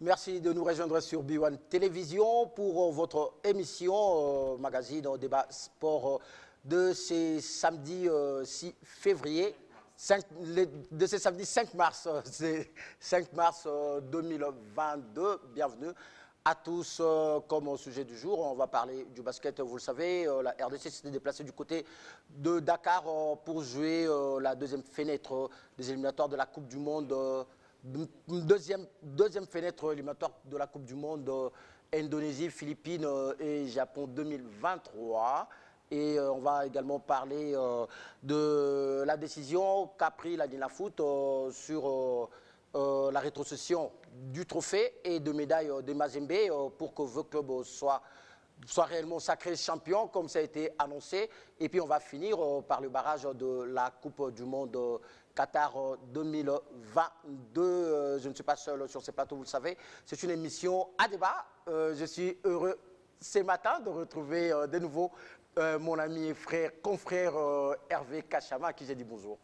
Merci de nous rejoindre sur B1 Télévision pour votre émission magazine débat sport de ce samedi 6 février. De ce samedi 5 mars, 5 mars 2022. Bienvenue à tous. Comme sujet du jour, on va parler du basket. Vous le savez, la RDC s'était déplacée du côté de Dakar pour jouer la deuxième fenêtre des éliminatoires de la Coupe du Monde. Deuxième fenêtre éliminatoire de la Coupe du Monde Indonésie, Philippines et Japon 2023. Et on va également parler de la décision qu'a pris la Dinafoot sur la rétrocession du trophée et de médaille de Mazembe pour que vos clubs soient réellement sacrés champions comme ça a été annoncé. Et puis on va finir par le barrage de la Coupe du Monde Qatar 2022. Je ne suis pas seul sur ce plateau, vous le savez. C'est une émission à débat. Je suis heureux ce matin de retrouver de nouveau mon ami et frère, confrère Hervé Kachama, à qui j'ai dit bonjour.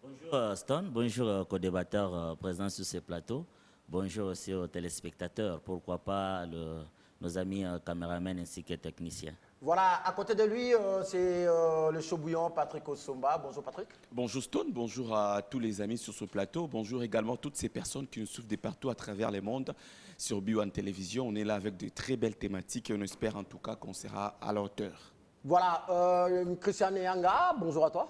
Bonjour Stone, bonjour co-débatteurs présents sur ce plateau. Bonjour aussi aux téléspectateurs, pourquoi pas nos amis caméramens ainsi que techniciens. Voilà, à côté de lui, c'est le chaud bouillant Patrick Osomba. Bonjour Patrick. Bonjour Stone, bonjour à tous les amis sur ce plateau. Bonjour également à toutes ces personnes qui nous suivent de partout à travers le monde sur B1 Télévision. On est là avec de très belles thématiques et on espère en tout cas qu'on sera à la hauteur. Voilà, Christian Nyanga, bonjour à toi.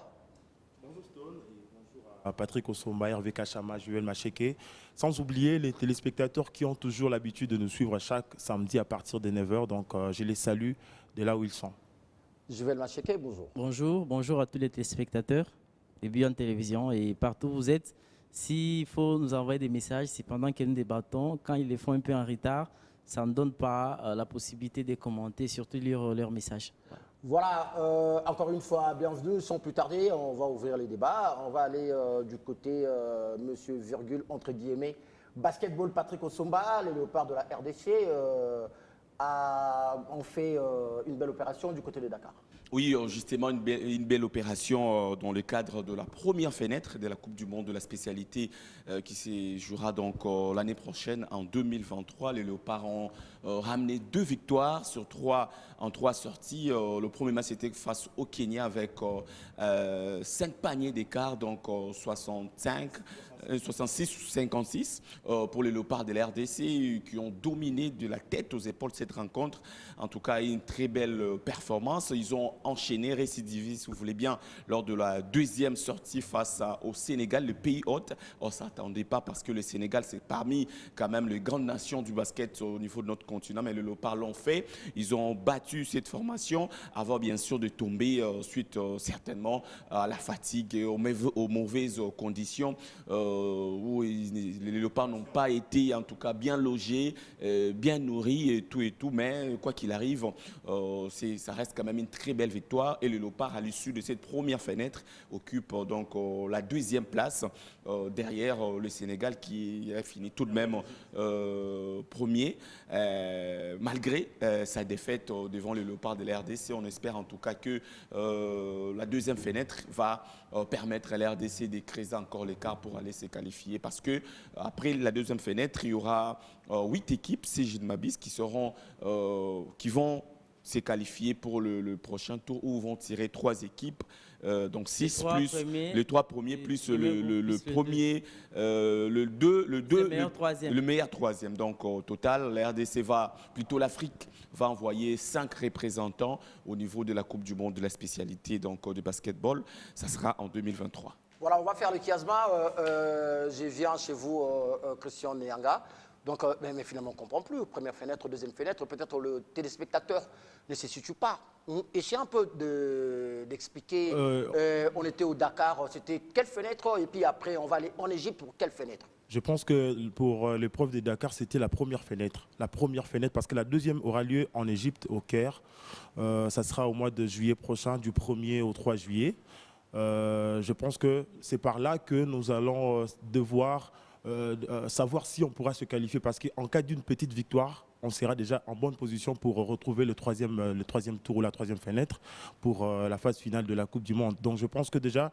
Bonjour Stone et bonjour à Patrick Osomba, Hervé Kachama, Joël Macheke. Sans oublier les téléspectateurs qui ont toujours l'habitude de nous suivre chaque samedi à partir de 9 h. Donc je les salue de là où ils sont. Joël Macheke, bonjour. Bonjour à tous les téléspectateurs de B1 Télévision et partout où vous êtes. S'il faut nous envoyer des messages, c'est pendant que nous débattons. Quand ils les font un peu en retard, ça ne donne pas la possibilité de commenter, surtout lire leurs messages. Voilà, encore une fois, bienvenue. Sans plus tarder, on va ouvrir les débats. On va aller du côté, monsieur virgule, entre guillemets, basketball Patrick Osomba, les léopards de la RDC, ont fait une belle opération du côté de Dakar. Oui, justement, une belle opération dans le cadre de la première fenêtre de la Coupe du Monde de la spécialité qui se jouera donc l'année prochaine en 2023. Les Léopards ont ramené 2 victoires en 3 sorties. Le premier match était face au Kenya avec 5 paniers d'écart, donc 66-56 pour les Léopards de la RDC qui ont dominé de la tête aux épaules cette rencontre. En tout cas, une très belle performance. Ils ont enchaîné, récidivé, si vous voulez bien, lors de la deuxième sortie face au Sénégal, le pays hôte. On ne s'attendait pas parce que le Sénégal, c'est parmi quand même les grandes nations du basket au niveau de notre continent, mais les Léopards l'ont fait. Ils ont battu cette formation avant bien sûr de tomber suite certainement à la fatigue et aux mauvaises conditions où les Léopards n'ont pas été en tout cas bien logés, bien nourris et tout, mais quoi qu'il arrive, ça reste quand même une très belle victoire et le Léopard à l'issue de cette première fenêtre occupe donc la 2e place derrière le Sénégal qui a fini tout de même premier malgré sa défaite devant le Léopard de la RDC. On espère en tout cas que la 2e fenêtre va permettre à la RDC de creuser encore l'écart pour aller se qualifier parce que après la 2e fenêtre il y aura 8 équipes, si je ne m'abuse, qui vont se qualifier pour le prochain tour où vont tirer 3 équipes, donc 6 plus les 3 premiers plus le premier, le meilleur troisième. Donc au total, la RDC l'Afrique va envoyer 5 représentants au niveau de la Coupe du Monde de la spécialité donc de basketball. Ça sera en 2023. Voilà, on va faire le chiasma. Je viens chez vous, Christian Nyanga. Donc, mais finalement, on ne comprend plus. Première fenêtre, deuxième fenêtre, peut-être le téléspectateur ne se situe pas. Essayez un peu d'expliquer. On était au Dakar, c'était quelle fenêtre? Et puis après, on va aller en Égypte pour quelle fenêtre? Je pense que pour l'épreuve de Dakar, c'était la première fenêtre. La première fenêtre, parce que la deuxième aura lieu en Égypte, au Caire. Ça sera au mois de juillet prochain, du 1er au 3 juillet. Je pense que c'est par là que nous allons devoir savoir si on pourra se qualifier, parce qu'en cas d'une petite victoire, on sera déjà en bonne position pour retrouver le troisième tour ou la 3e fenêtre pour la phase finale de la Coupe du Monde. Donc je pense que déjà,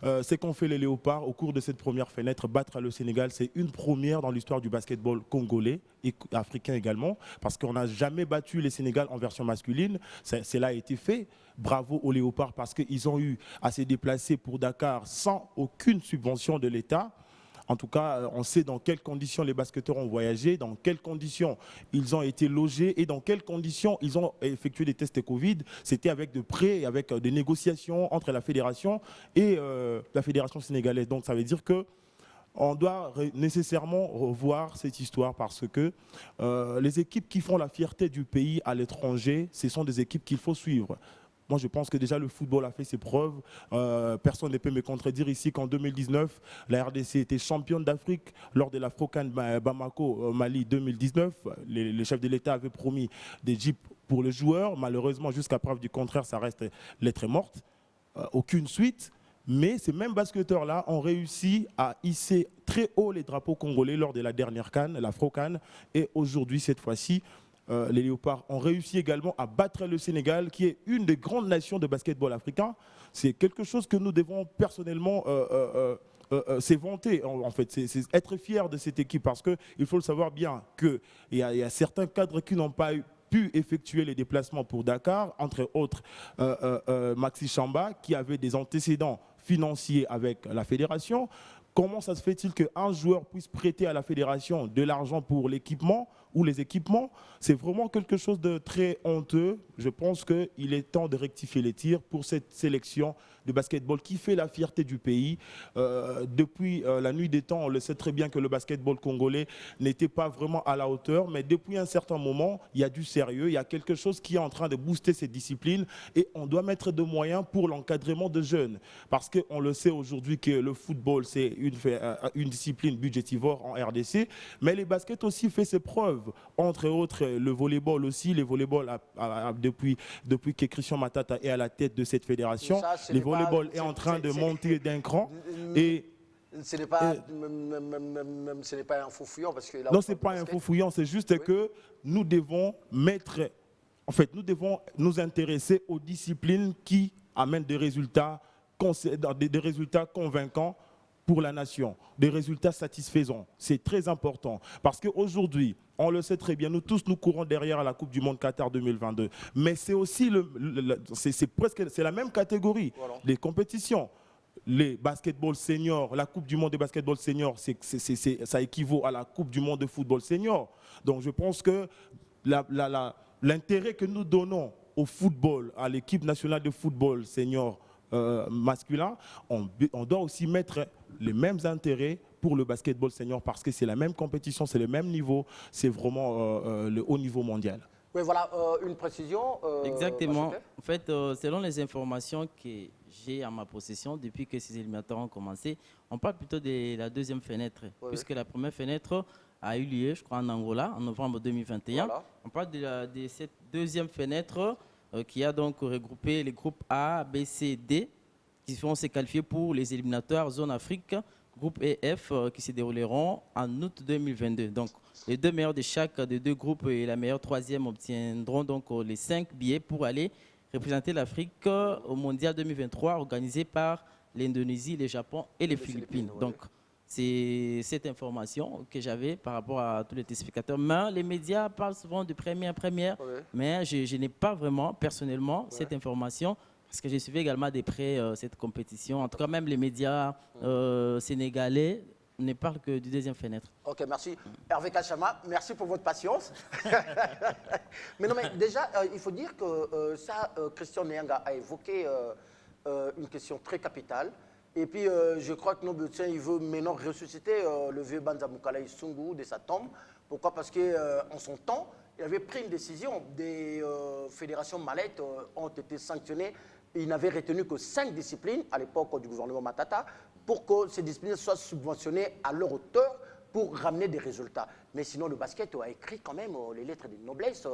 Ce qu'ont fait les Léopards au cours de cette première fenêtre, battre le Sénégal, c'est une première dans l'histoire du basketball congolais et africain également, parce qu'on n'a jamais battu les Sénégal en version masculine. Cela a été fait. Bravo aux Léopards parce qu'ils ont eu à se déplacer pour Dakar sans aucune subvention de l'État. En tout cas, on sait dans quelles conditions les basketteurs ont voyagé, dans quelles conditions ils ont été logés et dans quelles conditions ils ont effectué des tests Covid. C'était avec de prêts, avec des négociations entre la fédération et la fédération sénégalaise. Donc ça veut dire que on doit nécessairement revoir cette histoire parce que les équipes qui font la fierté du pays à l'étranger, ce sont des équipes qu'il faut suivre. Moi, je pense que déjà le football a fait ses preuves. Personne ne peut me contredire ici qu'en 2019, la RDC était championne d'Afrique lors de l'Afro-CAN Bamako, Mali 2019. Les chefs de l'État avaient promis des jeeps pour les joueurs. Malheureusement, jusqu'à preuve du contraire, ça reste lettre morte. Aucune suite. Mais ces mêmes basketteurs-là ont réussi à hisser très haut les drapeaux congolais lors de la dernière CAN, l'Afro-CAN. Et aujourd'hui, cette fois-ci, les Léopards ont réussi également à battre le Sénégal, qui est une des grandes nations de basketball africain. C'est quelque chose que nous devons personnellement vanter, en fait. C'est être fier de cette équipe parce qu'il faut le savoir bien qu'il y a certains cadres qui n'ont pas pu effectuer les déplacements pour Dakar, entre autres Maxi Chamba, qui avait des antécédents financiers avec la fédération. Comment ça se fait-il qu'un joueur puisse prêter à la fédération de l'argent pour l'équipement ou les équipements? C'est vraiment quelque chose de très honteux. Je pense qu'il est temps de rectifier les tirs pour cette sélection de basketball qui fait la fierté du pays. Depuis la nuit des temps, on le sait très bien que le basketball congolais n'était pas vraiment à la hauteur, mais depuis un certain moment, il y a du sérieux, il y a quelque chose qui est en train de booster cette discipline et on doit mettre de moyens pour l'encadrement de jeunes. Parce qu'on le sait aujourd'hui que le football, c'est une discipline budgétivore en RDC, mais les baskets aussi fait ses preuves. Entre autres, le volleyball aussi, le volleyball depuis que Christian Matata est à la tête de cette fédération, le volleyball est en train de monter d'un cran. Et ce n'est pas, ce n'est pas un faux fouillant parce que là, non, ce n'est pas un faux fouillant, c'est juste que nous devons nous devons nous intéresser aux disciplines qui amènent des résultats convaincants pour la nation, des résultats satisfaisants. C'est très important parce qu'aujourd'hui, on le sait très bien, nous tous nous courons derrière à la Coupe du Monde Qatar 2022. Mais c'est aussi c'est la même catégorie. Voilà. Les compétitions, les basketball seniors, la Coupe du Monde de basketball senior, ça équivaut à la Coupe du Monde de football senior. Donc je pense que l'intérêt que nous donnons au football, à l'équipe nationale de football senior masculin, on doit aussi mettre les mêmes intérêts pour le basketball senior parce que c'est la même compétition, c'est le même niveau, c'est vraiment le haut niveau mondial. Oui, voilà, une précision. Exactement. En fait, selon les informations que j'ai à ma possession depuis que ces éliminatoires ont commencé, on parle plutôt de la deuxième fenêtre, puisque la première fenêtre a eu lieu, je crois, en Angola, en novembre 2021. Voilà. On parle de cette deuxième fenêtre qui a donc regroupé les groupes A, B, C, D, qui vont se qualifier pour les éliminatoires zone Afrique, groupe E, F, qui se dérouleront en août 2022. Donc, les deux meilleurs de chaque des deux groupes et la meilleure troisième obtiendront donc les 5 billets pour aller représenter l'Afrique au Mondial 2023 organisé par l'Indonésie, le Japon et les Philippines. Ouais. Donc, c'est cette information que j'avais par rapport à tous les téléspectateurs. Mais les médias parlent souvent de première, mais je n'ai pas vraiment, personnellement, cette information parce que je suivais également de près cette compétition. En tout cas, même les médias sénégalais ne parlent que du deuxième fenêtre. Ok, merci. Hervé Kachama, merci pour votre patience. mais non, mais déjà, il faut dire que Christian Nyanga a évoqué une question très capitale. Et puis, je crois que Nobutien, il veut maintenant ressusciter le vieux Banza Mukalaï Sungu de sa tombe. Pourquoi? Parce qu'en son temps, il avait pris une décision. Des fédérations mallettes ont été sanctionnées. Il n'avait retenu que 5 disciplines à l'époque du gouvernement Matata pour que ces disciplines soient subventionnées à leur hauteur pour ramener des résultats. Mais sinon, le basket a écrit quand même les lettres de noblesse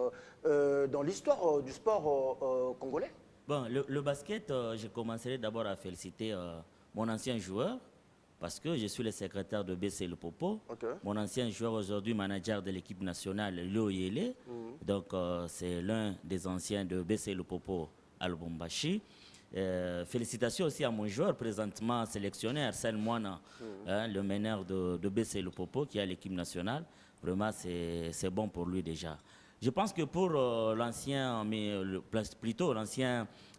dans l'histoire du sport congolais. Bon, le basket, je commencerai d'abord à féliciter mon ancien joueur, parce que je suis le secrétaire de BC Le Popo. Okay. Mon ancien joueur, aujourd'hui manager de l'équipe nationale, Lo Yele. Donc, c'est l'un des anciens de BC Le Popo à Lubumbashi. Félicitations aussi à mon joueur présentement sélectionné, Arsène Moana, le meneur de BC Le Popo, qui est à l'équipe nationale. Vraiment, c'est bon pour lui déjà. Je pense que pour l'ancien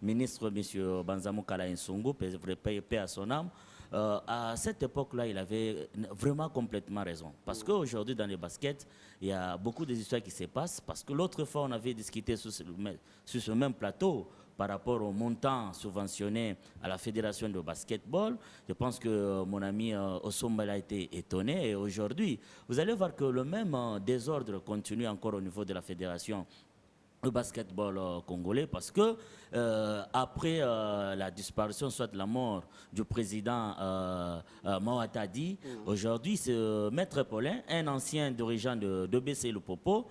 ministre, M. Banzamou Kala Nsongo, paix à son âme, à cette époque-là, il avait vraiment complètement raison. Parce qu'aujourd'hui, dans les baskets, il y a beaucoup d'histoires qui se passent. Parce que l'autre fois, on avait discuté sur ce même plateau par rapport au montant subventionné à la fédération de basketball. Je pense que mon ami Osombal a été étonné. Et aujourd'hui, vous allez voir que le même désordre continue encore au niveau de la fédération le basketball congolais, parce que après la disparition, soit la mort du président Mawatadi, aujourd'hui c'est Maître Paulin, un ancien dirigeant de BC Le Popo,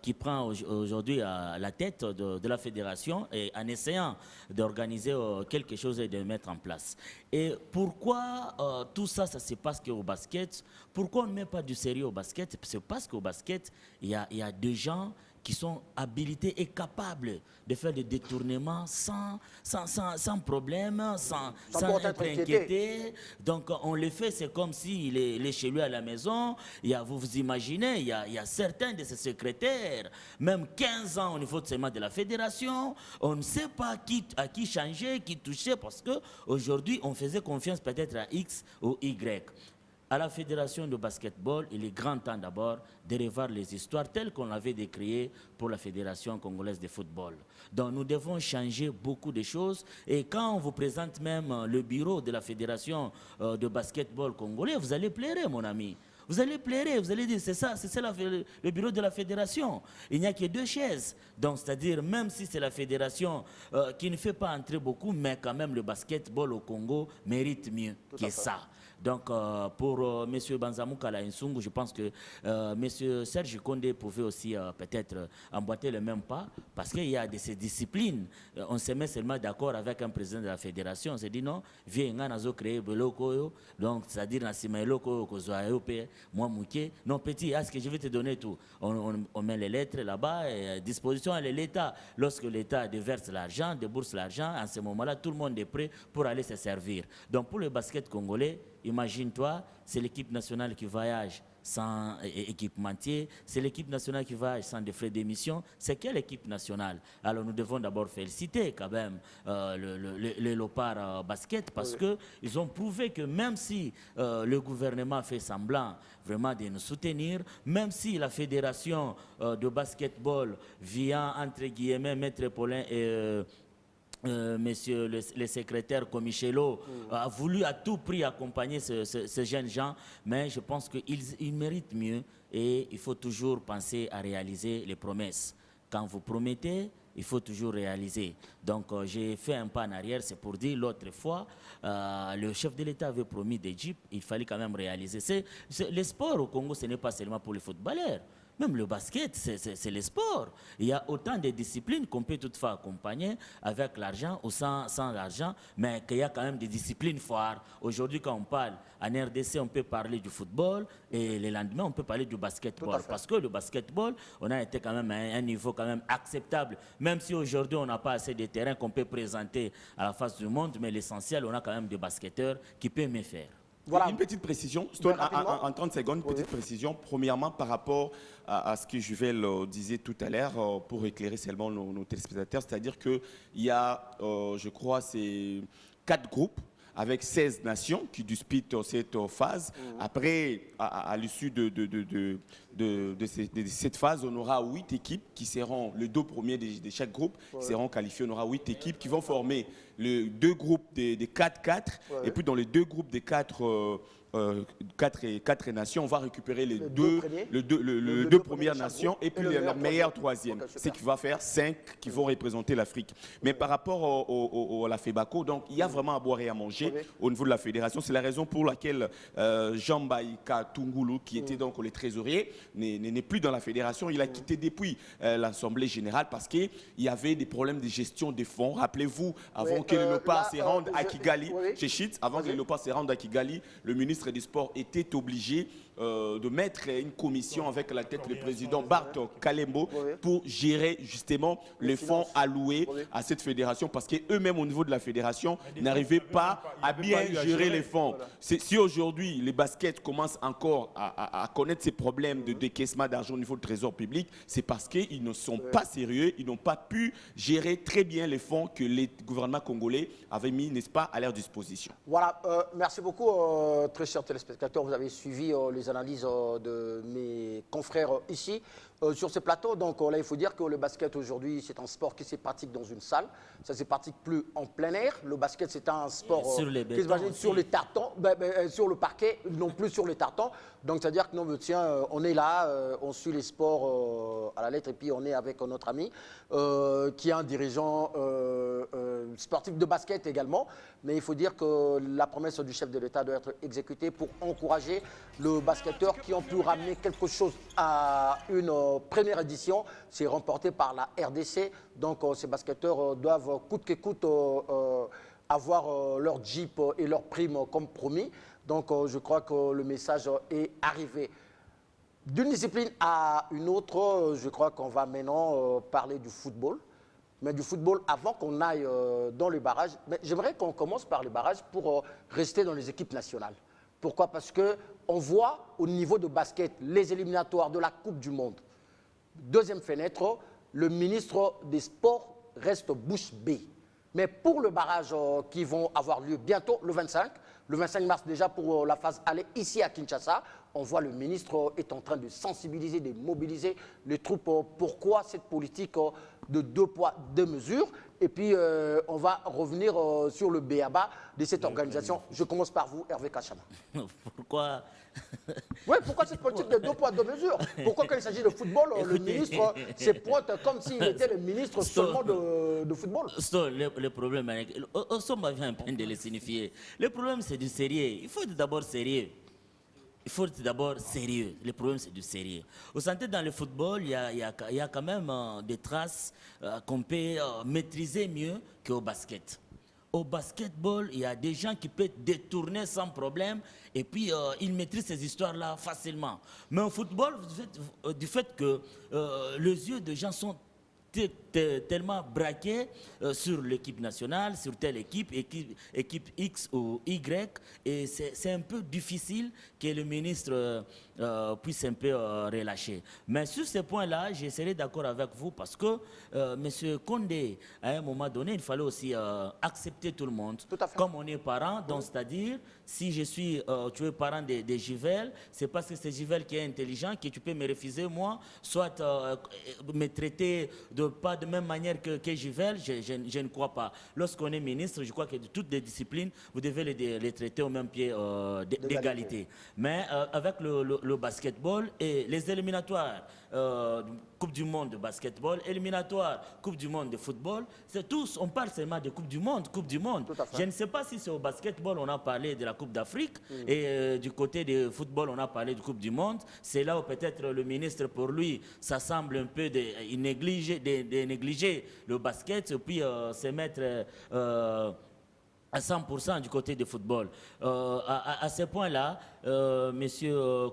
qui prend aujourd'hui la tête de la fédération, et en essayant d'organiser quelque chose et de mettre en place. Et pourquoi tout ça, ça se passe qu'au basket? Pourquoi on ne met pas du sérieux au basket? C'est parce qu'au basket, il y a des gens qui sont habilités et capables de faire des détournements sans problème, sans être inquiété. Donc on le fait, c'est comme s'il est chez lui à la maison. Vous vous imaginez, il y a certains de ses secrétaires, même 15 ans au niveau de la fédération, on ne sait pas à qui changer, qui toucher, parce qu'aujourd'hui on faisait confiance peut-être à X ou Y. À la fédération de basketball, il est grand temps d'abord de revoir les histoires telles qu'on l'avait décriées pour la fédération congolaise de football. Donc nous devons changer beaucoup de choses, et quand on vous présente même le bureau de la fédération de basketball congolais, vous allez pleurer, mon ami. Vous allez pleurer, vous allez dire, c'est ça le bureau de la fédération. Il n'y a que 2 chaises. Donc, c'est-à-dire, même si c'est la fédération qui ne fait pas entrer beaucoup, mais quand même, le basketball au Congo mérite mieux que ça. Donc, pour M. Banzamou Kala Nsongo, je pense que M. Serge Kondé pouvait aussi peut-être emboîter le même pas, parce qu'il y a de ces disciplines. On se met seulement d'accord avec un président de la fédération. On se dit non, viens, on a créé Beloko, donc c'est-à-dire Nassima Eloko, moi Mouké. Non, petit, est-ce que je vais te donner tout? On met les lettres là-bas, et à disposition à l'État. Lorsque l'État déverse l'argent, débourse l'argent, en ce moment-là, tout le monde est prêt pour aller se servir. Donc, pour le basket congolais, imagine-toi, c'est l'équipe nationale qui voyage sans équipementier, c'est l'équipe nationale qui voyage sans des frais d'émission. C'est quelle équipe nationale? Alors nous devons d'abord féliciter quand même le Léopard basket, parce qu'ils ont prouvé que même si le gouvernement fait semblant vraiment de nous soutenir, même si la fédération de basketball via, entre guillemets, Maître Paulin et monsieur le secrétaire Comichello a voulu à tout prix accompagner ces jeunes gens, mais je pense qu'ils méritent mieux, et il faut toujours penser à réaliser les promesses. Quand vous promettez, il faut toujours réaliser. Donc j'ai fait un pas en arrière, c'est pour dire l'autre fois, le chef de l'État avait promis d'Égypte, il fallait quand même réaliser. Le sport au Congo, ce n'est pas seulement pour les footballeurs. Même le basket, c'est le sport. Il y a autant de disciplines qu'on peut toutefois accompagner avec l'argent ou sans l'argent, mais qu'il y a quand même des disciplines fortes. Aujourd'hui, quand on parle en RDC, on peut parler du football, et le lendemain, on peut parler du basketball. Parce que le basketball, on a été quand même à un niveau quand même acceptable. Même si aujourd'hui, on n'a pas assez de terrain qu'on peut présenter à la face du monde, mais l'essentiel, on a quand même des basketteurs qui peuvent mieux faire. Voilà. Une petite précision, Stone, en 30 secondes, petite précision. Premièrement, par rapport à ce que Juvel disait tout à l'heure, pour éclairer seulement nos téléspectateurs, c'est-à-dire qu'il y a, je crois, c'est 4 groupes avec 16 nations qui disputent cette phase. Après, à l'issue de cette phase, on aura 8 équipes qui seront, les 2 premiers de chaque groupe seront qualifiés. On aura 8 équipes qui vont former les 2 groupes de 4-4. Et puis dans les 2 groupes de 4 nations, on va récupérer les deux premières nations et puis la meilleure troisième. C'est qui va faire 5 qui vont représenter l'Afrique. Mais par rapport à la FEBACO, donc il y a vraiment à boire et à manger au niveau de la fédération. C'est la raison pour laquelle Jean-Baïka Tungulu, qui était donc le trésorier, n'est plus dans la fédération. Il a quitté depuis l'Assemblée générale parce qu'il y avait des problèmes de gestion des fonds. Rappelez-vous, avant que les Léopards se rendent à Kigali, avant que les Léopards se rendent à Kigali, le ministre ministre des Sports était obligé de mettre une commission avec la tête le président Bart Kalembo pour gérer justement les fonds alloués à cette fédération parce qu'eux-mêmes au niveau de la fédération n'arrivaient pas à bien gérer les fonds. Si aujourd'hui les baskets commencent encore à connaître ces problèmes de décaissement d'argent au niveau du trésor public, c'est parce qu'ils ne sont pas sérieux, ils n'ont pas pu gérer très bien les fonds que les gouvernements congolais avaient mis, n'est-ce pas, à leur disposition. Voilà, merci beaucoup, très chers téléspectateurs. Vous avez suivi les analyses de mes confrères ici sur ce plateau. Donc là, il faut dire que le basket aujourd'hui, c'est un sport qui se pratique dans une salle. Ça ne se pratique plus en plein air. Le basket, c'est un sport qui se pratique sur les tartans, sur le parquet, non plus sur les tartans. Donc, c'est-à-dire que nous, tiens, on est là, on suit les sports à la lettre et puis on est avec notre ami qui est un dirigeant sportif de basket également. Mais il faut dire que la promesse du chef de l'État doit être exécutée pour encourager le basketteur qui ont pu ramener quelque chose à une première édition. C'est remporté par la RDC. Donc, ces basketteurs doivent coûte que coûte avoir leur Jeep et leur prime comme promis. Donc, je crois que le message est arrivé. D'une discipline à une autre, je crois qu'on va maintenant parler du football. Mais du football avant qu'on aille dans les barrages. Mais j'aimerais qu'on commence par les barrages pour rester dans les équipes nationales. Pourquoi? Parce qu'on voit au niveau de basket les éliminatoires de la Coupe du Monde. Deuxième fenêtre, le ministre des Sports reste bouche bée. Mais pour le barrage qui vont avoir lieu bientôt, le 25 mars déjà pour la phase aller ici à Kinshasa, on voit le ministre est en train de sensibiliser, de mobiliser les troupes. Pourquoi cette politique de 2 poids, 2 mesures? Et puis on va revenir sur le b.a.-ba de cette organisation. Je commence par vous, Hervé Kachama. Pourquoi? Oui, pourquoi cette politique de 2 poids, 2 mesures? Pourquoi quand il s'agit de football, le ministre se pointe comme s'il était le ministre seulement de football? Le problème, on vient un peu de le signifier. Le problème, c'est du sérieux. Il faut être d'abord sérieux. Il faut être d'abord sérieux. Le problème, c'est du sérieux. Vous sentez, dans le football, il y a quand même des traces qu'on peut maîtriser mieux qu'au basket. Au basketball, il y a des gens qui peuvent détourner sans problème et puis ils maîtrisent ces histoires-là facilement. Mais au football, du fait que les yeux des gens sont tellement braqués sur l'équipe nationale, sur telle équipe X ou Y, et c'est un peu difficile que le ministre puisse un peu relâcher. Mais sur ce point-là, je serai d'accord avec vous parce que M. Condé, à un moment donné, il fallait aussi accepter tout le monde. Tout à fait. Comme on est parent, donc c'est-à-dire, si je suis, tu es parent des Givel, c'est parce que c'est Givel qui est intelligent que tu peux me refuser, moi, soit me traiter pas de même manière que Givel, je ne crois pas. Lorsqu'on est ministre, je crois que de toutes les disciplines, vous devez les traiter au même pied d'égalité. Mais avec le basketball et les éliminatoires, Coupe du Monde de basketball, éliminatoire, Coupe du Monde de football, c'est tous, on parle seulement de Coupe du Monde, Coupe du Monde. Je ne sais pas si c'est au basketball, on a parlé de la Coupe d'Afrique, et du côté du football, on a parlé de Coupe du Monde. C'est là où peut-être le ministre, pour lui, ça semble un peu de négliger le basket, et puis se mettre à 100% du côté du football. À ce point-là, M.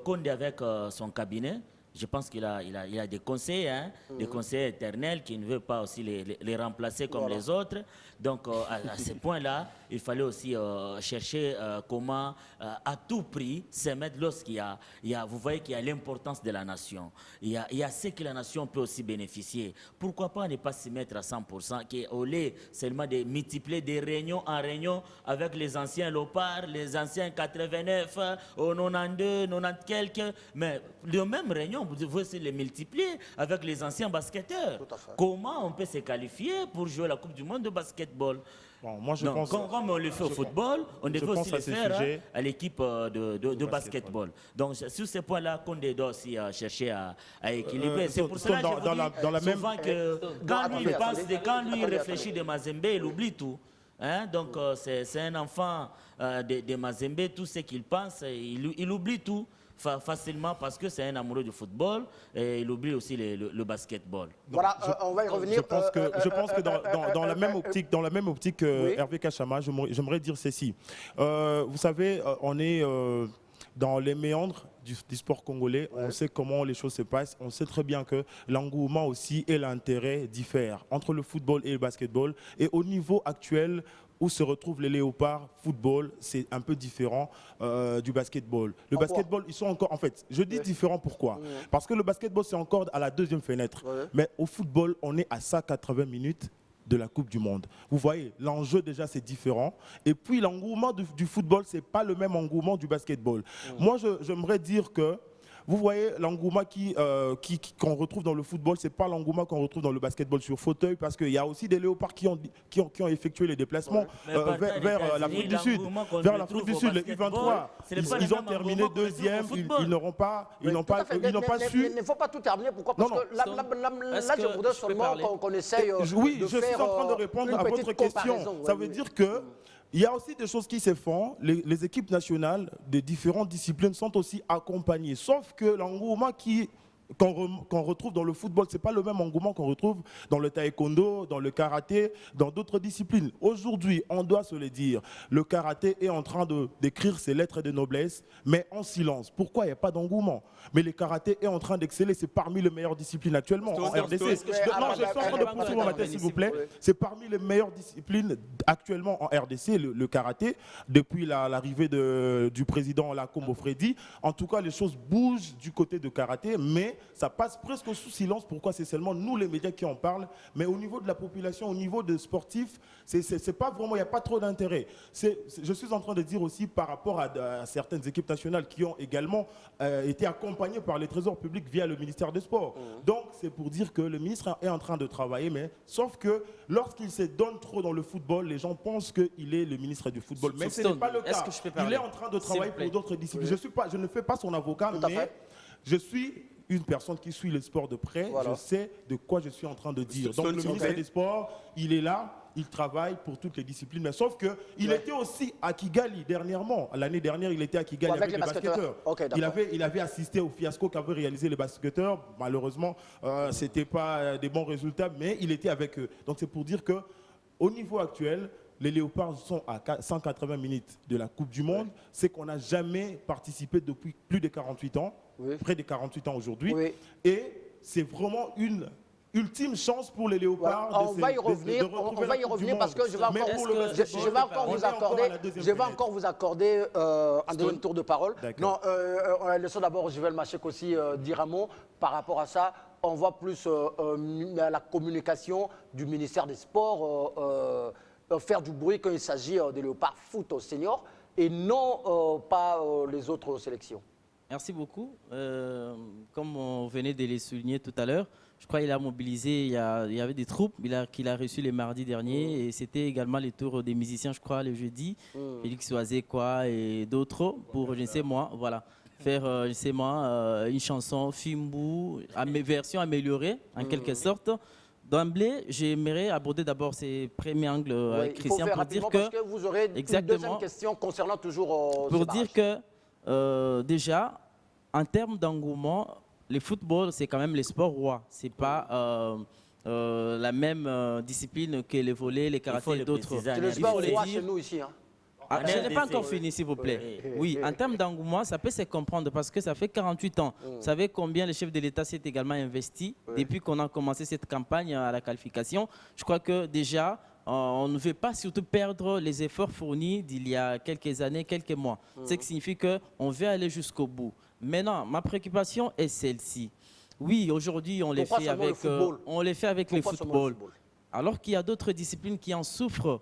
Condé avec son cabinet, je pense qu'il a des conseillers, hein, des conseillers éternels qui ne veulent pas aussi les remplacer comme les autres. Donc, à ce point-là, il fallait aussi chercher comment, à tout prix, se mettre lorsqu'il y a, vous voyez qu'il y a l'importance de la nation. Il y a ce que la nation peut aussi bénéficier. Pourquoi pas ne pas s'y mettre à 100%, qu'au lieu seulement de multiplier des réunions en réunion avec les anciens Lopar, les anciens 89, 92, 90 quelques, mais les mêmes réunions, vous devez aussi les multiplier avec les anciens basketteurs. Comment on peut se qualifier pour jouer la Coupe du Monde de basketball? Bon, moi je Donc, pense, comme on le fait au football, on devait aussi le faire à l'équipe de basketball. basketball. Donc, sur ce point-là, Condé doit aussi chercher à équilibrer. C'est pour cela que je dans la vous dis même... souvent que quand lui réfléchit de Mazembe, il oublie tout. Hein? Donc, c'est un enfant de Mazembe, tout ce qu'il pense, il oublie tout facilement parce que c'est un amoureux du football et il oublie aussi le basketball. Voilà, on va y revenir. Je pense que dans la même optique, Oui. Hervé Kachama, j'aimerais dire ceci. Vous savez, on est dans les méandres du sport congolais, on sait comment les choses se passent. On sait très bien que l'engouement aussi et l'intérêt diffèrent entre le football et le basketball. Et au niveau actuel, où se retrouvent les léopards, football, c'est un peu différent du basketball. Le basketball, ils sont encore, en fait, je dis différent pourquoi? Parce que le basketball, c'est encore à la deuxième fenêtre. Mais au football, on est à 180 minutes de la Coupe du Monde. Vous voyez, l'enjeu déjà c'est différent. Et puis l'engouement du football, c'est pas le même engouement du basketball. Moi, j'aimerais dire que vous voyez, l'engouement qu'on retrouve dans le football, ce n'est pas l'engouement qu'on retrouve dans le basketball sur fauteuil, parce qu'il y a aussi des léopards qui ont effectué les déplacements vers l'Afrique du Sud. Vers l'Afrique du Sud, les U23, ils ont terminé deuxième, ils n'ont pas su... Il ne faut pas tout terminer, pourquoi? Parce que là, je voudrais seulement qu'on essaye oui, je suis en train de répondre à votre question. Ça veut dire que il y a aussi des choses qui se font. Les équipes nationales de différentes disciplines sont aussi accompagnées. Sauf que l'engouement qu'on retrouve dans le football, ce n'est pas le même engouement qu'on retrouve dans le taekwondo, dans le karaté, dans d'autres disciplines. Aujourd'hui, on doit se le dire, le karaté est en train d'écrire ses lettres de noblesse, mais en silence. Pourquoi il n'y a pas d'engouement? Mais le karaté est en train d'exceller, c'est parmi les meilleures disciplines actuellement en RDC. Non, je suis en train de poursuivre ma thèse, s'il vous plaît. C'est parmi les meilleures disciplines actuellement en RDC, le karaté, depuis l'arrivée du président Lakombo Freddy. En tout cas, les choses bougent du côté de karaté, mais ça passe presque sous silence. Pourquoi? C'est seulement nous les médias qui en parlent, mais au niveau de la population, au niveau des sportifs, c'est pas vraiment, il n'y a pas trop d'intérêt. Je suis en train de dire aussi par rapport à certaines équipes nationales qui ont également été accompagnées par les trésors publics via le ministère des Sports. Donc c'est pour dire que le ministre est en train de travailler, mais sauf que lorsqu'il se donne trop dans le football, les gens pensent qu'il est le ministre du football, mais ce n'est pas le cas. Il est en train de travailler pour d'autres disciplines. Je ne fais pas son avocat, mais je suis une personne qui suit le sport de près, je sais de quoi je suis en train de dire. Donc le ministre des Sports, il est là, il travaille pour toutes les disciplines, mais sauf qu'il était aussi à Kigali dernièrement. L'année dernière, il était à Kigali avec les basketteurs. Il avait assisté au fiasco qu'avaient réalisé les basketteurs. Malheureusement, ce n'était pas des bons résultats, mais il était avec eux. Donc c'est pour dire qu'au niveau actuel, les Léopards sont à 180 minutes de la Coupe du Monde. C'est qu'on n'a jamais participé depuis plus de 48 ans, près de 48 ans aujourd'hui. Et c'est vraiment une ultime chance pour les Léopards. On va y revenir parce que je vais encore vous accorder un deuxième tour de parole. Non, laissons d'abord Juvel Machek aussi dire un mot par rapport à ça. On voit plus la communication du ministère des Sports faire du bruit quand il s'agit des Léopards foot senior et non pas les autres sélections. Merci beaucoup. Comme on venait de les souligner tout à l'heure, je crois qu'il a mobilisé, il y avait des troupes qu'il a reçues les mardis derniers et c'était également les tours des musiciens, je crois, le jeudi. Félix Oisé, quoi, et d'autres pour, je ne sais moi, voilà, faire, je ne sais moi, une chanson Fimbu, version améliorée en quelque sorte. D'emblée, j'aimerais aborder d'abord ces premiers angles avec Christian pour dire que... Parce que vous aurez une deuxième question concernant toujours... pour dire que, déjà, en termes d'engouement, le football, c'est quand même le sport roi. Ce n'est pas la même discipline que les volets, les karatés et d'autres. C'est le sport roi chez nous ici. Je n'ai pas encore fini, s'il vous plaît. Oui, en termes d'engouement, ça peut se comprendre parce que ça fait 48 ans. Vous savez combien le chef de l'État s'est également investi depuis qu'on a commencé cette campagne à la qualification. Je crois que déjà, on ne veut pas surtout perdre les efforts fournis d'il y a quelques années, quelques mois. Ce qui signifie qu'on veut aller jusqu'au bout. Maintenant, ma préoccupation est celle-ci. Oui, aujourd'hui, on les fait avec le football. Alors qu'il y a d'autres disciplines qui en souffrent.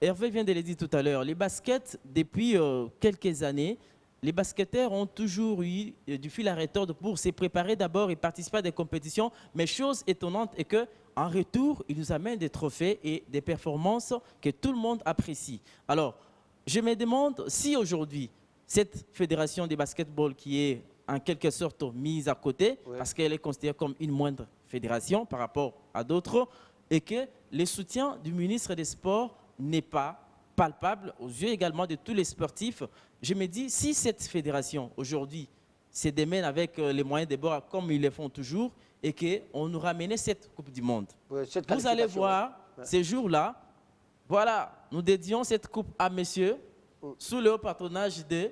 Hervé vient de le dire tout à l'heure, les baskets, depuis quelques années, les basketteurs ont toujours eu du fil à retordre pour se préparer d'abord et participer à des compétitions. Mais chose étonnante est qu'en retour, ils nous amènent des trophées et des performances que tout le monde apprécie. Alors, je me demande si aujourd'hui, cette fédération de basketball qui est en quelque sorte mise à côté, parce qu'elle est considérée comme une moindre fédération par rapport à d'autres, et que le soutien du ministre des Sports n'est pas palpable aux yeux également de tous les sportifs. Je me dis, si cette fédération aujourd'hui se démène avec les moyens de bord comme ils le font toujours et qu'on nous ramène cette Coupe du Monde, vous allez voir ces jours-là, voilà, nous dédions cette coupe à messieurs sous le haut patronage de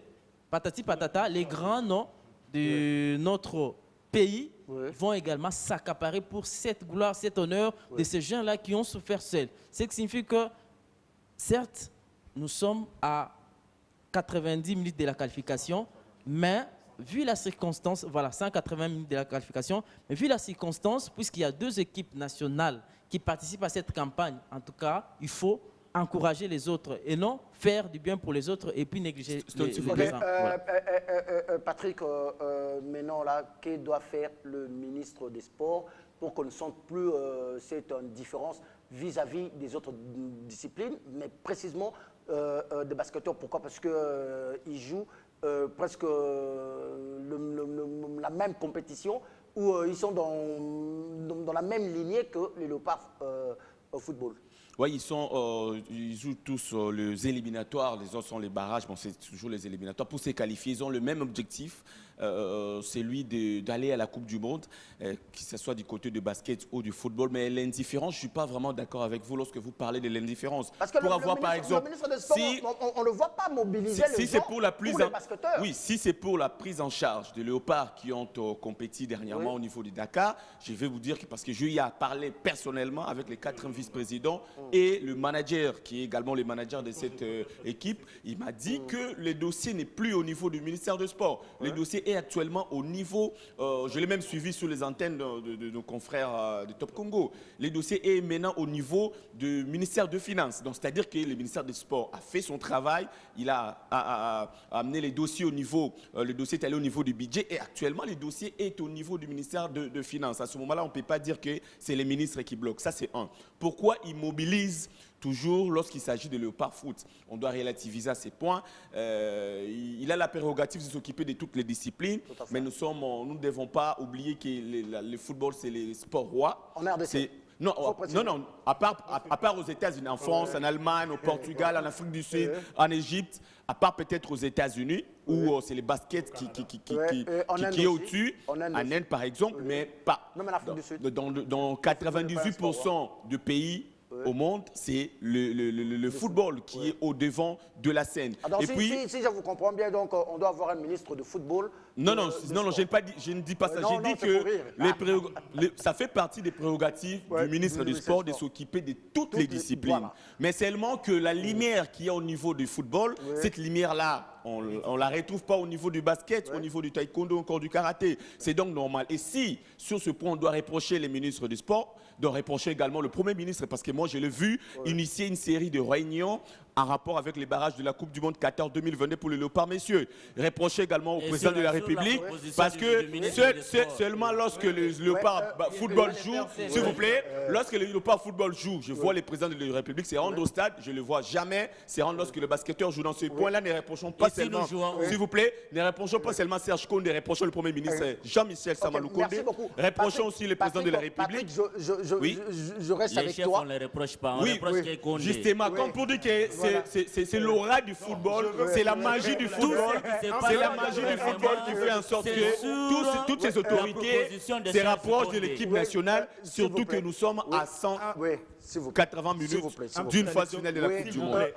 patati patata, les grands noms de notre pays vont également s'accaparer pour cette gloire, cet honneur de ces gens-là qui ont souffert seuls. Ce qui signifie que, certes, nous sommes à 90 minutes de la qualification, mais vu la circonstance, voilà, 180 minutes de la qualification, mais vu la circonstance, puisqu'il y a 2 équipes nationales qui participent à cette campagne, en tout cas, il faut encourager les autres et non faire du bien pour les autres et puis négliger les uns. Patrick, maintenant, là, que doit faire le ministre des Sports pour qu'on ne sente plus cette différence vis-à-vis des autres disciplines, mais précisément des basketteurs? Pourquoi? Parce qu'ils jouent presque la même compétition où ils sont dans la même lignée que les Léopards au football. Oui, ils jouent tous les éliminatoires, les autres sont les barrages, bon, c'est toujours les éliminatoires. Pour se qualifier, ils ont le même objectif, c'est lui d'aller à la Coupe du Monde, que ce soit du côté du basket ou du football. Mais l'indifférence, je ne suis pas vraiment d'accord avec vous lorsque vous parlez de l'indifférence. Parce que le ministre des Sports, on ne le voit pas mobiliser les gens pour les basketteurs. Oui, si c'est pour la prise en charge des Léopards qui ont compéti dernièrement au niveau du Dakar, je vais vous dire que parce que je y ai parlé personnellement avec les 4 vice-présidents et le manager, qui est également le manager de cette équipe, il m'a dit que le dossier n'est plus au niveau du ministère des Sports. Le dossier est actuellement au niveau, je l'ai même suivi sur les antennes de nos confrères de Top Congo. Le dossier est maintenant au niveau du ministère des Finances. Donc, c'est-à-dire que le ministère des Sports a fait son travail, il a amené les dossiers au niveau, le dossier est allé au niveau du budget et actuellement, le dossier est au niveau du ministère de Finances. À ce moment-là, on ne peut pas dire que c'est les ministres qui bloquent. Ça, c'est un. Pourquoi ils mobilisent toujours lorsqu'il s'agit de Léopard Foot? On doit relativiser à ces points. Il a la prérogative de s'occuper de toutes les disciplines, mais nous ne devons pas oublier que le football, c'est le sport roi. En RDC. Non, à part aux États-Unis, en France, en Allemagne, au Portugal, en Afrique du Sud, en Égypte, à part peut-être aux États-Unis, où c'est le basket qui est au-dessus, en Inde par exemple, mais pas. Même en Afrique du Sud. Dans 98% de pays au monde, c'est le football qui est au-devant de la scène. Alors, si je vous comprends bien, donc on doit avoir un ministre de football. Non, je ne dis pas ça. J'ai dit que ça fait partie des prérogatives du ministre du Sport de s'occuper de toutes les disciplines. Voilà. Mais seulement que la lumière qui est au niveau du football, cette lumière-là, on ne la retrouve pas au niveau du basket, au niveau du taekwondo, encore du karaté. C'est donc normal. Et si, sur ce point, on doit reprocher les ministres du Sport, on doit reprocher également le Premier ministre, parce que moi, je l'ai vu initier une série de réunions en rapport avec les barrages de la Coupe du Monde Qatar 2022 pour le Léopard, messieurs. Reprocher également au président de la République, parce que seulement lorsque le Léopard football joue, s'il vous plaît, lorsque le Léopard football joue, je vois les présidents de la République se rendre au stade, je ne le vois jamais, c'est rendre lorsque le basketteur joue dans ce point-là, ne reprochons pas seulement, s'il vous plaît, ne reprochons pas seulement Serge Konde, reprochons le Premier ministre Jean-Michel Samalou Konde, reprochons aussi le président de la République. Je reste avec toi. Les chefs, on ne les reproche pas, on reproche Konde. Justement, comme pour dire que c'est l'aura du football, c'est la magie du football, c'est la magie du football qui fait en sorte que toutes ces autorités se rapprochent de l'équipe nationale, surtout que nous sommes à 180 minutes d'une phase finale de la Coupe du Monde.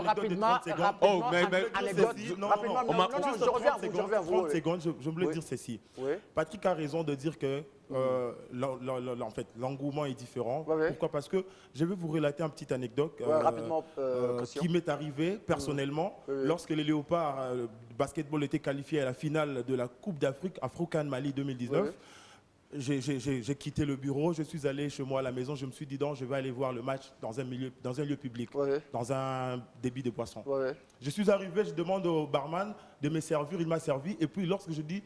Rapidement, je reviens à vous. 30 secondes, je voulais dire ceci. Patrick a raison de dire que en fait, l'engouement est différent. Pourquoi? Parce que je vais vous relater une petite anecdote qui m'est arrivée personnellement lorsque les Léopards basketball étaient qualifiés à la finale de la Coupe d'Afrique Afro-Can Mali 2019. J'ai quitté le bureau, je suis allé chez moi à la maison, je me suis dit donc je vais aller voir le match dans un lieu public, dans un débit de boisson. Je suis arrivé, je demande au barman de me servir, il m'a servi, et puis lorsque je dis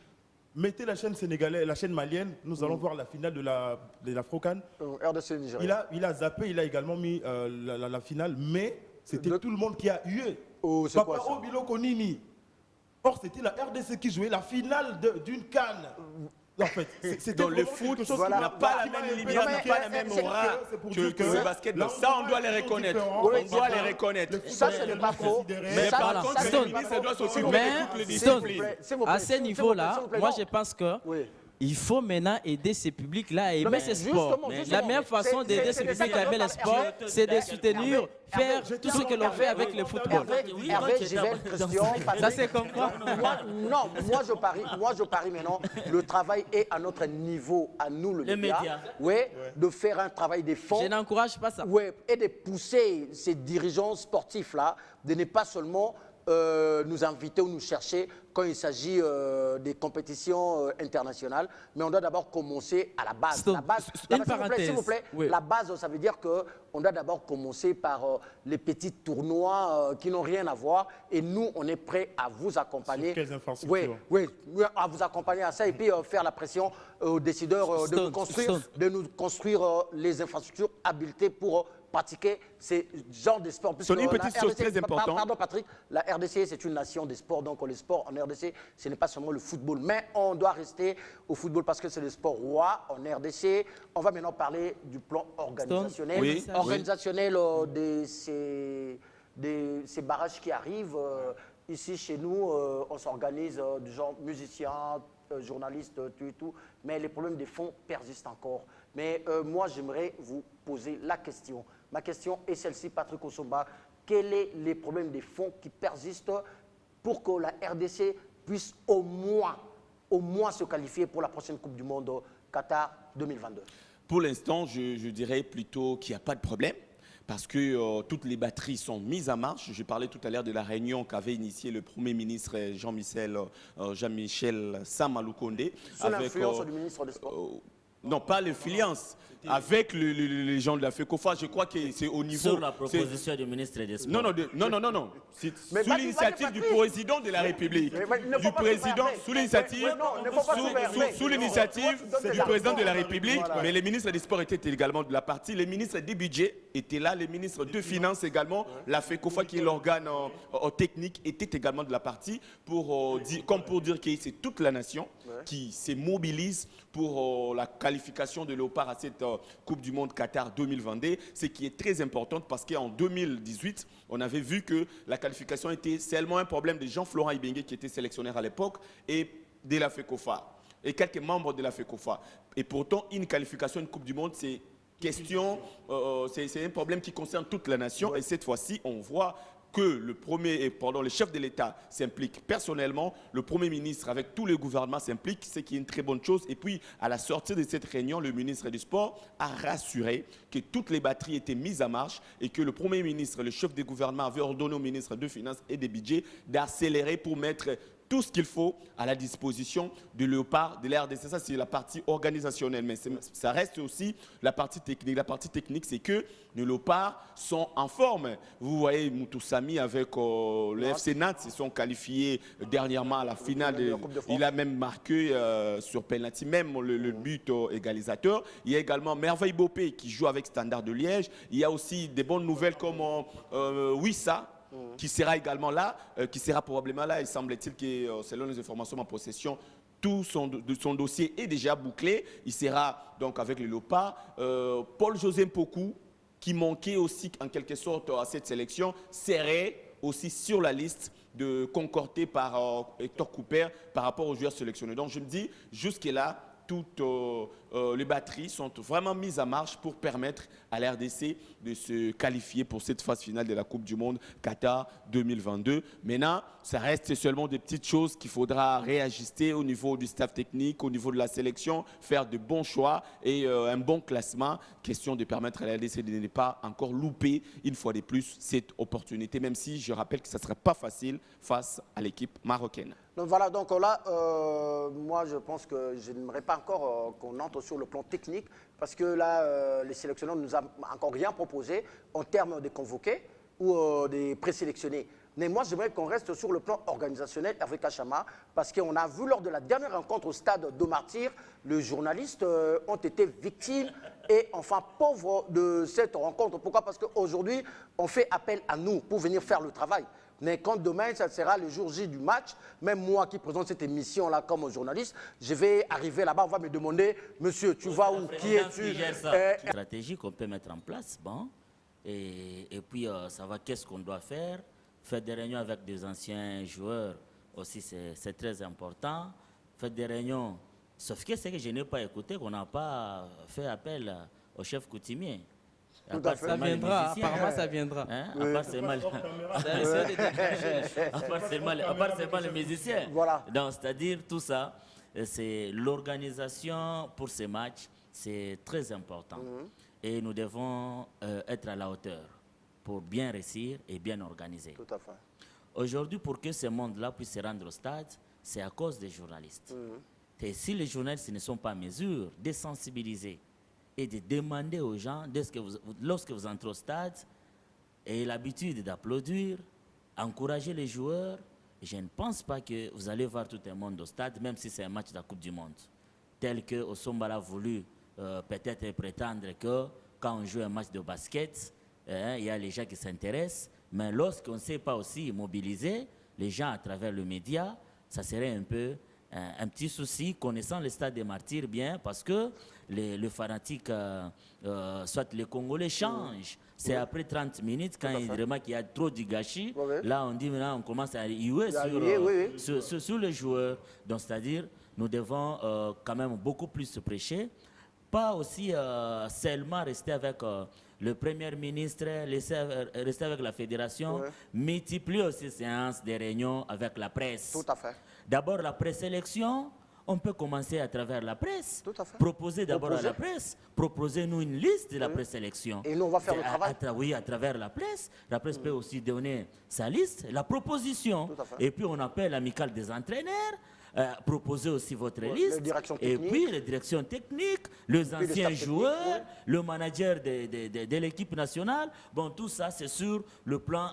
mettez la chaîne sénégalaise, la chaîne malienne, nous allons voir la finale de l'Afro-Can. RDC Nigeria. Il a zappé, il a également mis la finale, mais c'était tout le monde qui a hué. Papa Obilo Konini. Or, c'était la RDC qui jouait la finale d'une canne. En fait, dans le foot, on n'a pas la même lumière, on n'a pas la même aura que le basket. Ça, on doit les reconnaître. On doit les reconnaître. Ça, ce n'est pas faux. Mais par contre, le ministre doit s'occuper de toutes les disciplines. À ce niveau-là, moi, je pense que Il faut maintenant aider ces publics-là à aimer ce sport. La meilleure façon d'aider ces publics à aimer le sport, c'est de soutenir, faire tout ce que l'on fait avec le football. Hervé, j'ai une question. Ça c'est comme quoi? Moi je parie maintenant, le travail est à notre niveau, à nous le média. Oui, de faire un travail de fond. Je n'encourage pas ça. Oui, et de pousser ces dirigeants sportifs-là, de ne pas seulement nous inviter ou nous chercher quand il s'agit des compétitions internationales, mais on doit d'abord commencer à la base. Stop. La base, Une parenthèse. s'il vous plaît, Oui. la base, ça veut dire qu'on doit d'abord commencer par les petits tournois qui n'ont rien à voir, et nous, on est prêts à vous accompagner. Sur quelles infrastructures? Oui, à vous accompagner à ça, et puis faire la pression aux décideurs de nous construire les infrastructures habilitées pour pratiquer ces genres de sports. C'est une petite chose très importante. Pardon Patrick, la RDC c'est une nation des sports, donc le sport en RDC ce n'est pas seulement le football, mais on doit rester au football parce que c'est le sport roi en RDC. On va maintenant parler du plan organisationnel, de ces barrages qui arrivent. Ici chez nous, on s'organise du genre musiciens, journalistes, tout, mais les problèmes des fonds persistent encore. Mais moi, j'aimerais vous poser la question. Ma question est celle-ci, Patrick Osomba. Quels sont les problèmes des fonds qui persistent pour que la RDC puisse au moins se qualifier pour la prochaine Coupe du Monde Qatar 2022? Pour l'instant, je dirais plutôt qu'il n'y a pas de problème, parce que toutes les batteries sont mises en marche. Je parlais tout à l'heure de la réunion qu'avait initiée le Premier ministre Jean-Michel Sama Lukonde. Sous l'influence du ministre des Sports. Non, pas l'influence. Avec les gens de la FECOFA, je crois que c'est au niveau... Sur la proposition du ministre des Sports. Non. C'est sous l'initiative du président de la République. Sous l'initiative du président de la République. Mais les ministres des Sports étaient également de la partie. Les ministres des Budgets étaient là. Les ministres de Finances également. La FECOFA, qui est l'organe technique, était également de la partie. Pour dire que c'est toute la nation qui se mobilise pour la qualification de Léopard à cette Coupe du Monde Qatar 2022, ce qui est très important parce qu'en 2018, on avait vu que la qualification était seulement un problème de Jean-Florent Ibenge qui était sélectionneur à l'époque et de la FECOFA et quelques membres de la FECOFA. Et pourtant, une qualification, une Coupe du Monde, c'est un problème qui concerne toute la nation. Et cette fois-ci, on voit que le chef de l'État s'implique personnellement, le Premier ministre avec tous les gouvernements s'implique, ce qui est une très bonne chose. Et puis, à la sortie de cette réunion, le ministre du Sport a rassuré que toutes les batteries étaient mises en marche et que le Premier ministre, le chef du gouvernement avait ordonné au ministre de Finances et des Budgets d'accélérer pour mettre tout ce qu'il faut à la disposition de Léopard, de la RDC. Ça, c'est la partie organisationnelle, mais ça reste aussi la partie technique. La partie technique, c'est que les Léopards sont en forme. Vous voyez, Moutoussami avec le FC Nantes, ils sont qualifiés dernièrement à la finale. Il a même marqué sur penalty, même le but égalisateur. Il y a également Merveille Bopé qui joue avec Standard de Liège. Il y a aussi des bonnes nouvelles comme Wissa, qui sera également là, qui sera probablement là. Il semble-t-il que, selon les informations en possession, tout son dossier est déjà bouclé. Il sera donc avec le Léopard. Paul-José Mpoku, qui manquait aussi en quelque sorte à cette sélection, serait aussi sur la liste concordée par Hector Cooper par rapport aux joueurs sélectionnés. Donc je me dis, jusque-là, toutes les batteries sont vraiment mises en marche pour permettre à la RDC de se qualifier pour cette phase finale de la Coupe du Monde Qatar 2022. Maintenant, ça reste seulement des petites choses qu'il faudra réajuster au niveau du staff technique, au niveau de la sélection, faire de bons choix et un bon classement. Question de permettre à la RDC de ne pas encore louper une fois de plus cette opportunité, même si je rappelle que ça ne sera pas facile face à l'équipe marocaine. Donc voilà, donc là, moi je pense que je n'aimerais pas encore qu'on entre sur le plan technique parce que là, les sélectionneurs ne nous ont encore rien proposé en termes de convoqués ou de présélectionnés. Mais moi, j'aimerais qu'on reste sur le plan organisationnel, Hervé Kachama, parce qu'on a vu lors de la dernière rencontre au stade d'Omartir, les journalistes ont été victimes et enfin pauvres de cette rencontre. Pourquoi? Parce qu'aujourd'hui, on fait appel à nous pour venir faire le travail. Mais quand demain, ça sera le jour J du match, même moi qui présente cette émission-là comme journaliste, je vais arriver là-bas, on va me demander, monsieur, tu vas où? Qui es-tu? Stratégie qu'on peut mettre en place, bon. Et puis, ça va, qu'est-ce qu'on doit faire? Faire des réunions avec des anciens joueurs aussi, c'est très important. Faire des réunions Sauf que c'est que je n'ai pas écouté qu'on n'a pas fait appel au chef coutumier. Tout à fait. Ça viendra, apparemment ça viendra. Hein? À part seulement les musiciens. Voilà. Donc, c'est-à-dire tout ça, c'est l'organisation pour ces matchs, c'est très important. Et nous devons être à la hauteur pour bien réussir et bien organiser. Tout à fait. Aujourd'hui, pour que ce monde-là puisse se rendre au stade, c'est à cause des journalistes. Et si les journalistes ne sont pas en mesure de sensibiliser et de demander aux gens, lorsque vous entrez au stade, ayez l'habitude d'applaudir, encourager les joueurs, je ne pense pas que vous allez voir tout le monde au stade, même si c'est un match de la Coupe du Monde. Tel que Osombala a voulu peut-être prétendre que quand on joue un match de basket, il y a les gens qui s'intéressent, mais lorsqu'on ne sait pas aussi mobiliser les gens à travers le média, ça serait un peu un petit souci, connaissant le stade des martyrs bien, parce que les fanatiques, soit les Congolais changent. C'est après 30 minutes, quand ils remarquent qu'il y a trop de gâchis, là on dit maintenant on commence à huer sur les joueurs. Donc c'est-à-dire, nous devons quand même beaucoup plus se prêcher, pas aussi seulement rester avec le Premier ministre, rester avec la fédération, multiplier aussi séances de réunions avec la presse. Tout à fait. D'abord la présélection, on peut commencer à travers la presse. Tout à fait. Proposer d'abord à la presse, proposez-nous une liste de la présélection. Et nous on va faire le travail. Oui, à travers la presse. La presse peut aussi donner sa liste, la proposition. Tout à fait. Et puis on appelle l'amicale des entraîneurs. Proposez aussi votre liste. Et puis les directions techniques, les anciens joueurs, le manager de l'équipe nationale. Bon, tout ça, c'est sur le plan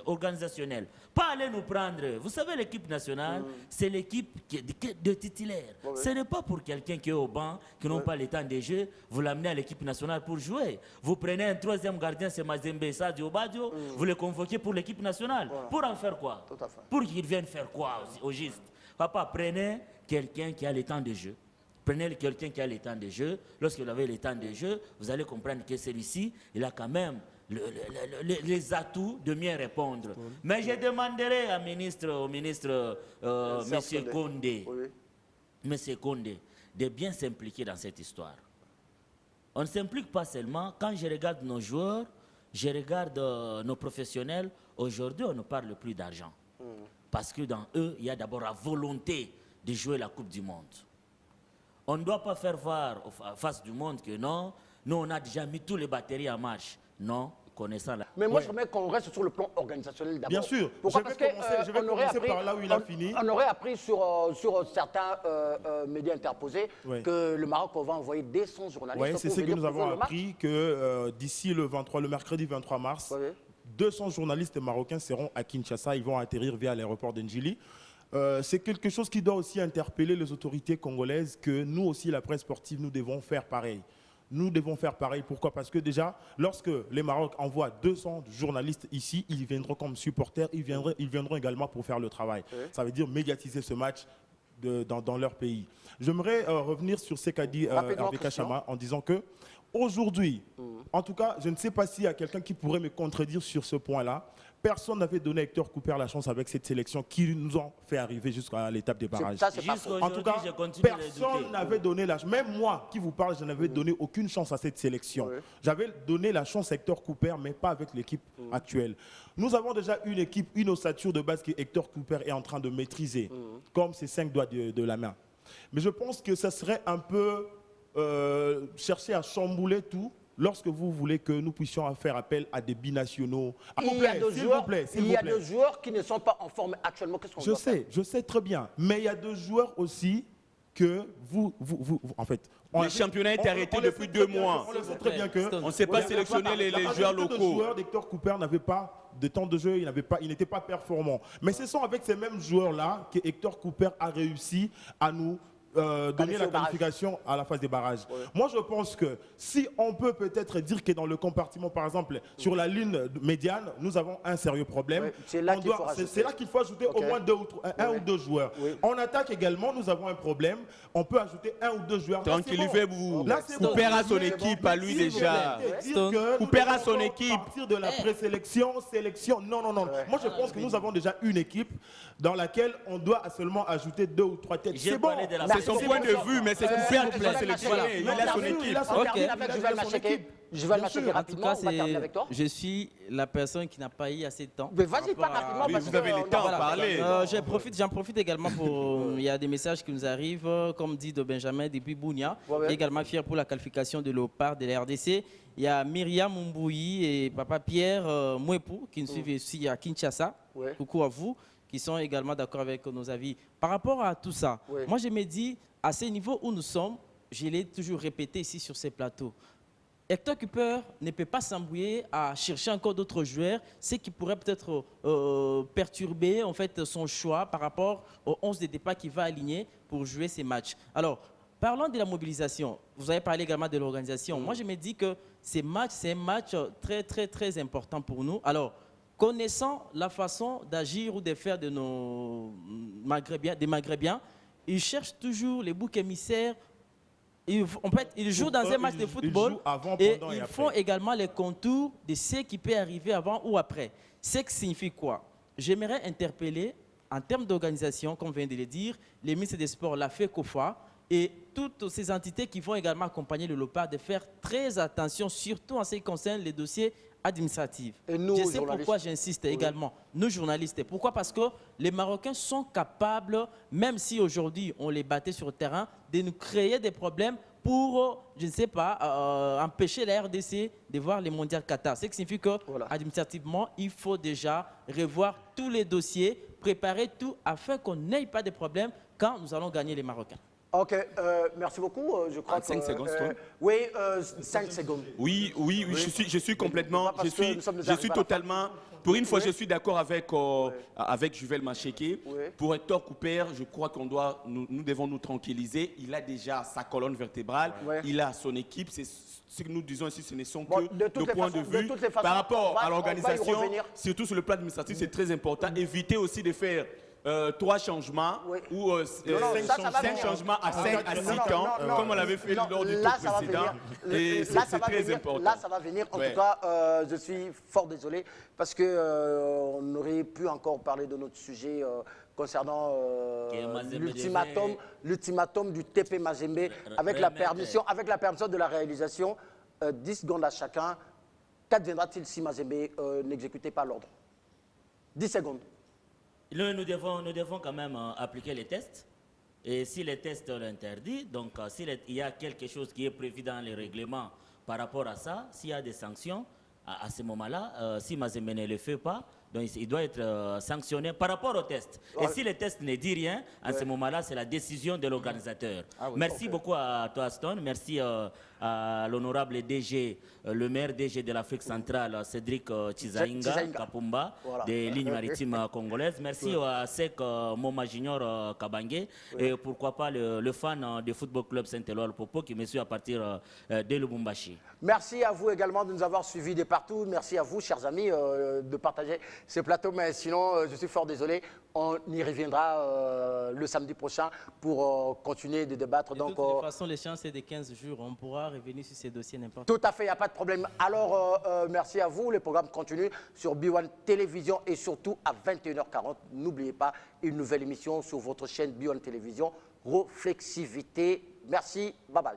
organisationnel. Pas aller nous prendre. Vous savez, l'équipe nationale, c'est l'équipe de titulaires. Ce n'est pas pour quelqu'un qui est au banc, qui n'ont pas le temps de jeu, vous l'amenez à l'équipe nationale pour jouer. Vous prenez un troisième gardien, c'est Mazembe Sadio Badio, vous le convoquez pour l'équipe nationale. Pour en faire quoi? Tout à fait. Pour qu'il vienne faire quoi au juste? Papa, prenez quelqu'un qui a le temps de jeu. Prenez quelqu'un qui a le temps de jeu. Lorsque vous avez le temps de jeu, vous allez comprendre que celui-ci, il a quand même les atouts de mieux répondre. Mais je demanderai au ministre M. Condé, Monsieur Condé, de bien s'impliquer dans cette histoire. On ne s'implique pas seulement. Quand je regarde nos joueurs, je regarde nos professionnels. Aujourd'hui, on ne parle plus d'argent. Parce que dans eux, il y a d'abord la volonté de jouer la Coupe du Monde. On ne doit pas faire voir face du monde que non, nous on a déjà mis tous les batteries en marche. Non, connaissant la... Mais moi, je voudrais qu'on reste sur le plan organisationnel d'abord. Bien sûr. Pourquoi? Je vais Parce commencer par là où il a fini. On aurait appris sur certains médias interposés que le Maroc va envoyer des 100 journalistes. Oui, c'est ce que nous avons appris, que d'ici le mercredi 23 mars, 200 journalistes marocains seront à Kinshasa. Ils vont atterrir via l'aéroport d'Ndjili. C'est quelque chose qui doit aussi interpeller les autorités congolaises, que nous aussi, la presse sportive, nous devons faire pareil. Nous devons faire pareil. Pourquoi? Parce que déjà, lorsque les Maroc envoient 200 journalistes ici, ils viendront comme supporters, ils viendront également pour faire le travail. Ça veut dire médiatiser ce match dans leur pays. J'aimerais revenir sur ce qu'a dit Hervé Kachama en disant que aujourd'hui, en tout cas, je ne sais pas s'il y a quelqu'un qui pourrait me contredire sur ce point-là. Personne n'avait donné à Hector Cooper la chance avec cette sélection qui nous a fait arriver jusqu'à l'étape des barrages. En tout cas, personne n'avait donné la chance. Même moi qui vous parle, je n'avais donné aucune chance à cette sélection. J'avais donné la chance à Hector Cooper, mais pas avec l'équipe actuelle. Nous avons déjà une équipe, une ossature de base que Hector Cooper est en train de maîtriser, comme ses 5 doigts de la main. Mais je pense que ça serait un peu chercher à chambouler tout lorsque vous voulez que nous puissions faire appel à des binationaux. Il y a deux joueurs qui ne sont pas en forme actuellement. Qu'est-ce qu'on doit faire? Je sais très bien. Mais il y a deux joueurs aussi que en fait... Le championnat a été arrêté depuis 2 mois. On le sait très bien que... On ne sait pas sélectionner les joueurs locaux. Les joueurs d'Hector Cooper n'avaient pas de temps de jeu, il n'était pas performant. Mais ce sont avec ces mêmes joueurs-là que Hector Cooper a réussi à nous donner la qualification à la phase des barrages. Moi, je pense que si on peut peut-être dire que dans le compartiment, par exemple, sur la ligne médiane, nous avons un sérieux problème. C'est là qu'il faut ajouter au moins un ou deux joueurs. En attaque également, nous avons un problème. On peut ajouter un ou deux joueurs. Tranquillez-vous. Couper à son équipe, à lui déjà. Couper à son équipe. À partir de la présélection, sélection. Non. Moi, je pense que nous avons déjà une équipe dans laquelle on doit seulement ajouter 2 ou 3 têtes. C'est bon. C'est son point de vue, mais c'est Couper qui l'a sélectionné. Il a son équipe. Juvel Macheke, rapidement, on va terminer avec toi. Je suis la personne qui n'a pas eu assez de temps. Mais vas-y, pas rapidement. Mais vous avez le temps de parler. J'en profite également pour... Il y a des messages qui nous arrivent, comme dit de Benjamin depuis Bounia, également fier pour la qualification de Léopard de la RDC. Il y a Myriam Mbouyi et Papa Pierre Mouepou qui nous suivent ici à Kinshasa. Coucou à vous, qui sont également d'accord avec nos avis. Par rapport à tout ça, moi je me dis, à ce niveau où nous sommes, je l'ai toujours répété ici sur ces plateaux, Hector Cooper ne peut pas s'embrouiller à chercher encore d'autres joueurs, ce qui pourrait peut-être perturber en fait, son choix par rapport au 11 de départ qu'il va aligner pour jouer ces matchs. Alors, parlons de la mobilisation. Vous avez parlé également de l'organisation. Moi, je me dis que ces matchs, c'est un match très important pour nous. Alors, connaissant la façon d'agir ou de faire de nos Maghrébiens, ils cherchent toujours les boucs émissaires. En fait, ils jouent dans un match de football et ils font également les contours de ce qui peut arriver avant ou après. Ce qui signifie quoi? J'aimerais interpeller, en termes d'organisation, comme vient de le dire, les ministres des Sports, la FECOFA, et toutes ces entités qui vont également accompagner le LOPA de faire très attention, surtout en ce qui concerne les dossiers administratifs. Et nous, je sais pourquoi j'insiste également, nous journalistes. Pourquoi? Parce que les Marocains sont capables, même si aujourd'hui on les battait sur le terrain, de nous créer des problèmes pour, je ne sais pas, empêcher la RDC de voir les mondiales Qatar. Ce qui signifie que, administrativement, il faut déjà revoir tous les dossiers, préparer tout afin qu'on n'ait pas de problèmes quand nous allons gagner les Marocains. Ok, merci beaucoup. Je crois 5 secondes, toi. Oui, 5 secondes. Oui, je suis complètement, je suis totalement, pour une fois, je suis d'accord avec Juvel Macheke. Pour Hector Cooper, je crois nous devons nous tranquilliser. Il a déjà sa colonne vertébrale, il a son équipe. Ce que nous disons ici, ce ne sont que nos points de vue. Par rapport à l'organisation, surtout sur le plan administratif, c'est très important. Éviter aussi de faire 3 changements ou 5 changements à 6 ans, comme on l'avait fait lors du tour précédent. Et c'est très important. Là, ça va venir. En tout cas, je suis fort désolé parce qu'on aurait pu encore parler de notre sujet concernant l'ultimatum du TP Mazembe avec la permission de la réalisation. 10 secondes à chacun. Qu'adviendra-t-il si Mazembe n'exécutait pas l'ordre? 10 secondes. Nous devons quand même appliquer les tests. Et si les tests l'interdisent, donc s'il y a quelque chose qui est prévu dans les règlements par rapport à ça, s'il y a des sanctions, à ce moment-là, si Mazembe ne le fait pas, donc il doit être sanctionné par rapport aux tests. Et si les tests ne disent rien, à ce moment-là, c'est la décision de l'organisateur. Merci beaucoup à toi, Aston. Merci à l'honorable DG, le maire DG de l'Afrique centrale, Cédric Chizainga Kapumba, des lignes maritimes congolaises. Merci à Sek Moma Junior Kabangé et pourquoi pas le fan du Football Club Saint-Éloi Popo qui me suit à partir de Lubumbashi. Merci à vous également de nous avoir suivis de partout. Merci à vous, chers amis, de partager ces plateaux. Mais sinon, je suis fort désolé. On y reviendra le samedi prochain pour continuer de débattre. De toute façon, l'échéance est de 15 jours. On pourra revenir sur ces dossiers n'importe quand. Tout à fait, il n'y a pas de problème. Alors, merci à vous. Le programme continue sur B1 Télévision et surtout à 21h40. N'oubliez pas une nouvelle émission sur votre chaîne B1 Télévision. Reflexivité. Merci. Bye bye.